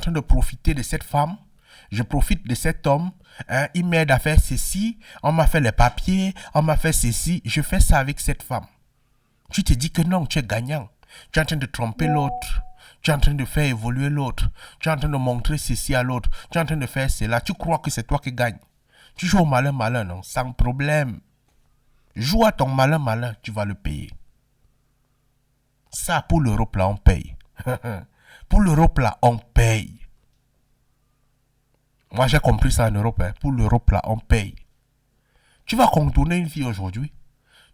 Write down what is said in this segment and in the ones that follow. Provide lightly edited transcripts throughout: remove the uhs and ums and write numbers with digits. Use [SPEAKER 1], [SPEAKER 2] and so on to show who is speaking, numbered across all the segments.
[SPEAKER 1] train de profiter de cette femme, je profite de cet homme, hein, il m'aide à faire ceci, on m'a fait les papiers, on m'a fait ceci, je fais ça avec cette femme. Tu te dis que non, tu es gagnant. Tu es en train de tromper l'autre. Tu es en train de faire évoluer l'autre. Tu es en train de montrer ceci à l'autre. Tu es en train de faire cela. Tu crois que c'est toi qui gagnes. Tu joues au malin, non, sans problème. Joue à ton malin, tu vas le payer. Ça, pour l'Europe, là, on paye. Pour l'Europe, là, on paye. Moi, j'ai compris ça en Europe. Hein. Pour l'Europe, là, on paye. Tu vas contourner une fille aujourd'hui.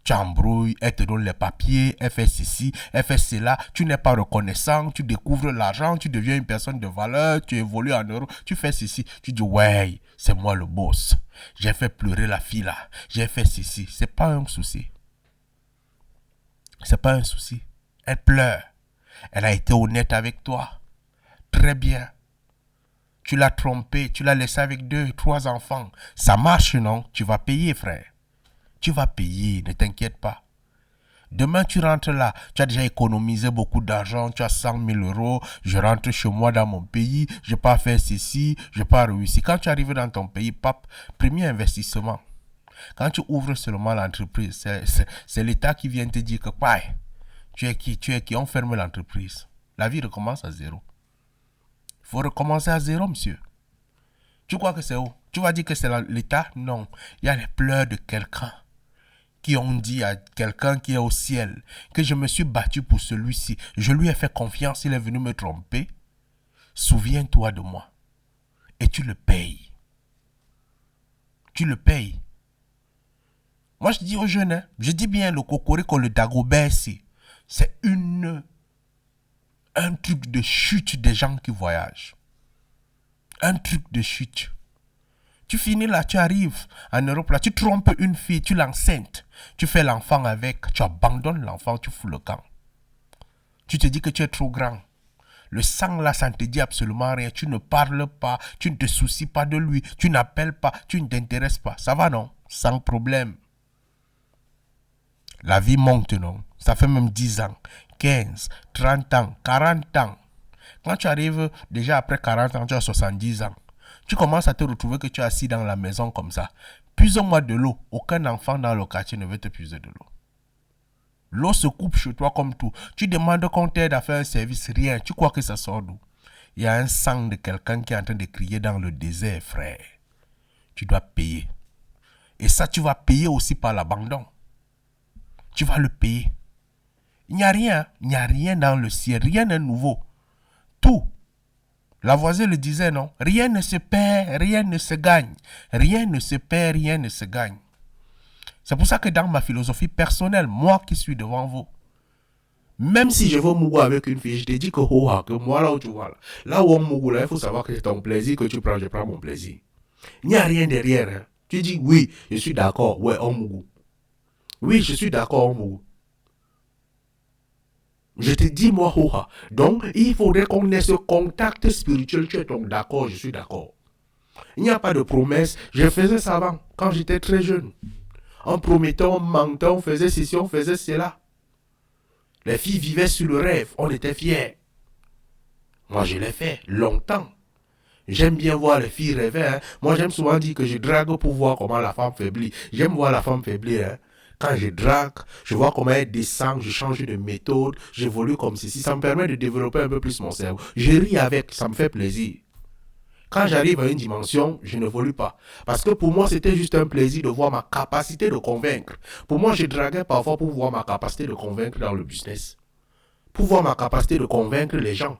[SPEAKER 1] Tu embrouilles, elle te donne les papiers, elle fait ceci, elle fait cela. Tu n'es pas reconnaissant, tu découvres l'argent, tu deviens une personne de valeur, tu évolues en euros, tu fais ceci. Tu dis, ouais, c'est moi le boss. J'ai fait pleurer la fille là. J'ai fait ceci. C'est pas un souci. C'est pas un souci. Elle pleure. Elle a été honnête avec toi. Très bien. Tu l'as trompée, tu l'as laissée avec 2, 3 enfants. Ça marche, non? Tu vas payer, frère. Tu vas payer, ne t'inquiète pas. Demain, tu rentres là, tu as déjà économisé beaucoup d'argent, tu as 100 000 euros, je rentre chez moi dans mon pays, je n'ai pas fait ceci, je n'ai pas réussi. Quand tu arrives dans ton pays, pape, premier investissement. Quand tu ouvres seulement l'entreprise, c'est l'État qui vient te dire que, ouais, tu es qui, on ferme l'entreprise. La vie recommence à zéro. Il faut recommencer à zéro, monsieur. Tu crois que c'est où? Tu vas dire que c'est l'État? Non. Il y a les pleurs de quelqu'un qui ont dit à quelqu'un qui est au ciel que je me suis battu pour celui-ci. Je lui ai fait confiance, il est venu me tromper. Souviens-toi de moi. Et tu le payes. Tu le payes. Moi, je dis aux jeunes, hein, je dis bien le cocorico, le dagobert, c'est un truc de chute des gens qui voyagent. Un truc de chute. Tu finis là, tu arrives en Europe, là, tu trompes une fille, tu l'enceintes, tu fais l'enfant avec, tu abandonnes l'enfant, tu fous le camp. Tu te dis que tu es trop grand. Le sang là, ça ne te dit absolument rien. Tu ne parles pas, tu ne te soucies pas de lui, tu n'appelles pas, tu ne t'intéresses pas. Ça va, non? Sans problème. La vie monte, non? Ça fait même 10 ans, 15, 30 ans, 40 ans. Quand tu arrives déjà après 40 ans, tu as 70 ans. Tu commences à te retrouver que tu es assis dans la maison comme ça. Puise-moi de l'eau. Aucun enfant dans le quartier ne veut te puiser de l'eau. L'eau se coupe chez toi comme tout. Tu demandes qu'on t'aide à faire un service, rien. Tu crois que ça sort d'où? Il y a un sang de quelqu'un qui est en train de crier dans le désert, frère. Tu dois payer. Et ça, tu vas payer aussi par l'abandon. Tu vas le payer. Il n'y a rien dans le ciel, rien n'est nouveau. Tout. Lavoisier le disait, non? Rien ne se perd, rien ne se gagne. Rien ne se perd, rien ne se gagne. C'est pour ça que dans ma philosophie personnelle, moi qui suis devant vous, même si je veux mourir avec une fille, je te dis que moi là où tu vois, là où on mourra, là, il faut savoir que c'est ton plaisir que tu prends, je prends mon plaisir. Il n'y a rien derrière. Hein. Tu dis, oui, je suis d'accord, ouais, on mourra. Oui, je suis d'accord, on mourra. Je te dis, moi, donc, il faudrait qu'on ait ce contact spirituel. Tu es donc d'accord, je suis d'accord. Il n'y a pas de promesse. Je faisais ça avant, quand j'étais très jeune. En promettant, en mentant, on faisait ceci, on faisait cela. Les filles vivaient sur le rêve, on était fiers. Moi, je l'ai fait longtemps. J'aime bien voir les filles rêver. Hein. Moi, j'aime souvent dire que je drague pour voir comment la femme faiblit. J'aime voir la femme faiblir. Hein. Quand je drague, je vois comment elle descend, je change de méthode, j'évolue comme ceci. Ça me permet de développer un peu plus mon cerveau. Je ris avec, ça me fait plaisir. Quand j'arrive à une dimension, je n'évolue pas. Parce que pour moi, c'était juste un plaisir de voir ma capacité de convaincre. Pour moi, je draguais parfois pour voir ma capacité de convaincre dans le business. Pour voir ma capacité de convaincre les gens.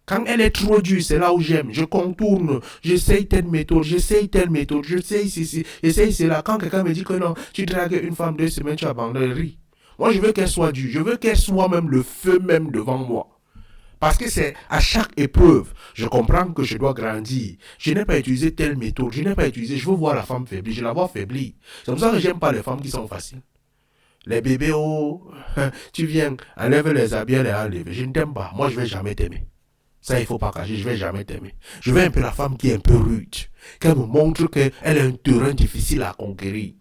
[SPEAKER 1] Quand elle est trop dure, c'est là où j'aime. Je contourne, j'essaye telle méthode, j'essaye ceci, j'essaye cela. Quand quelqu'un me dit que non, tu dragues une femme 2 semaines, tu abandonnes, ris. Moi, je veux qu'elle soit dure. Je veux qu'elle soit même le feu même devant moi. Parce que c'est à chaque épreuve, je comprends que je dois grandir. Je n'ai pas utilisé telle méthode, je veux voir la femme faiblir, je la vois faiblir. C'est pour ça que j'aime pas les femmes qui sont faciles. Les bébés, oh, tu viens, enlève les habits, les enlève. Je ne t'aime pas, moi je vais jamais t'aimer. Ça, il ne faut pas cacher, je ne vais jamais t'aimer. Je veux un peu la femme qui est un peu rude, qu'elle me montre qu'elle a un terrain difficile à conquérir.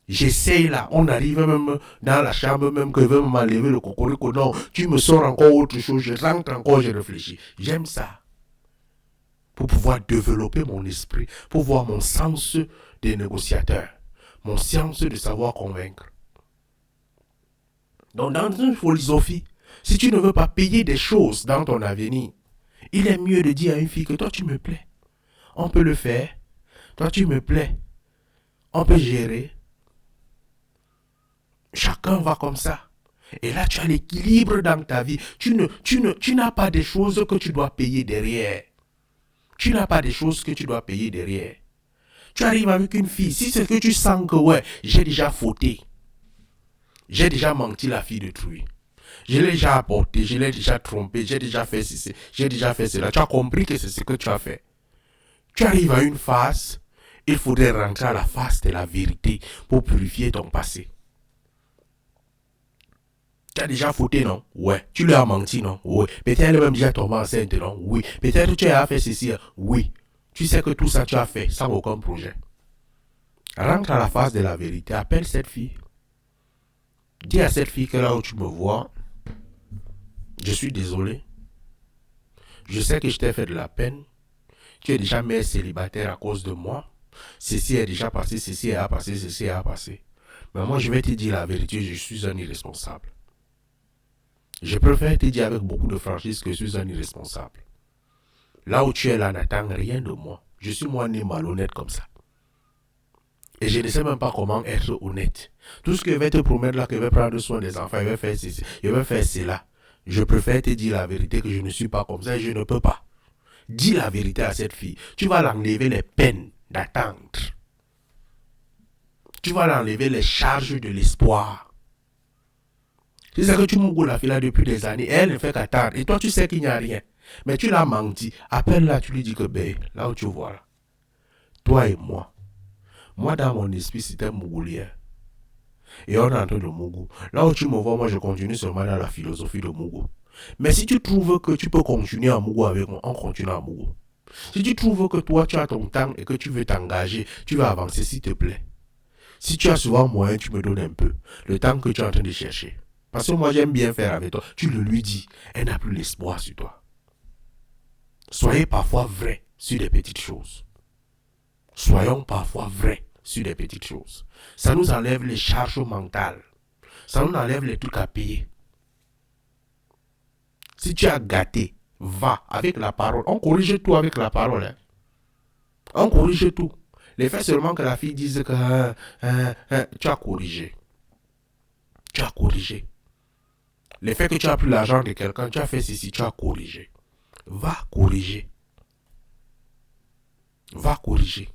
[SPEAKER 1] J'essaye là, on arrive même dans la chambre, même que veut m'enlever le cocorico. Non, tu me sors encore autre chose, je rentre encore, je réfléchis. J'aime ça. Pour pouvoir développer mon esprit, pour voir mon sens des négociateurs, mon sens de savoir convaincre. Donc, dans une philosophie, si tu ne veux pas payer des choses dans ton avenir, il est mieux de dire à une fille que toi, tu me plais. On peut le faire. Toi, tu me plais. On peut gérer. Chacun va comme ça. Et là, tu as l'équilibre dans ta vie. Tu n'as pas des choses que tu dois payer derrière. Tu n'as pas des choses que tu dois payer derrière. Tu arrives avec une fille. Si c'est que tu sens que, ouais, j'ai déjà fauté. J'ai déjà menti la fille de d'autrui. Je l'ai déjà apporté, je l'ai déjà trompé, j'ai déjà fait ceci, j'ai déjà fait cela. Tu as compris que c'est ce que tu as fait. Tu arrives à une phase, il faudrait rentrer à la phase de la vérité pour purifier ton passé. Tu as déjà fauté, non? Ouais. Tu lui as menti, non? Oui. Peut-être même déjà tombé enceinte, non? Oui. Peut-être tu as fait ceci, oui. Tu sais que tout ça tu as fait sans aucun projet. Rentre à la phase de la vérité, appelle cette fille. Dis à cette fille que là où tu me vois, je suis désolé. Je sais que je t'ai fait de la peine. Tu es déjà mère célibataire à cause de moi. Ceci est déjà passé, ceci a passé, ceci a passé. Mais moi, je vais te dire la vérité, je suis un irresponsable. Je préfère te dire avec beaucoup de franchise que je suis un irresponsable. Là où tu es là, n'attends rien de moi. Je suis moi né malhonnête comme ça. Et je ne sais même pas comment être honnête. Tout ce que je vais te promettre là, que je vais prendre soin des enfants, je vais faire ceci, je vais faire cela. Je préfère te dire la vérité que je ne suis pas comme ça et je ne peux pas. Dis la vérité à cette fille. Tu vas l'enlever les peines d'attendre. Tu vas l'enlever les charges de l'espoir. C'est ça que tu m'oublies la fille là depuis des années. Elle ne fait qu'attendre. Et toi, tu sais qu'il n'y a rien. Mais tu l'as menti. Appelle-la, tu lui dis que, ben, là où tu vois là, toi et moi. Moi, dans mon esprit, c'était Mougoulien. Et on est en train de Mougou. Là où tu me vois, moi, je continue seulement dans la philosophie de Mougou. Mais si tu trouves que tu peux continuer à Mougou avec moi, on continue à Mougou. Si tu trouves que toi, tu as ton temps et que tu veux t'engager, tu veux avancer, s'il te plaît. Si tu as souvent moyen, tu me donnes un peu. Le temps que tu es en train de chercher. Parce que moi, j'aime bien faire avec toi. Tu le lui dis. Elle n'a plus l'espoir sur toi. Soyez parfois vrais sur des petites choses. Soyons parfois vrais sur des petites choses. Ça nous enlève les charges mentales. Ça nous enlève les trucs à payer. Si tu as gâté, va avec la parole. On corrige tout avec la parole. Hein. On corrige tout. Le fait seulement que la fille dise que tu as corrigé. Tu as corrigé. Le fait que tu as pris l'argent de quelqu'un, tu as fait ceci, tu as corrigé. Va corriger. Va corriger.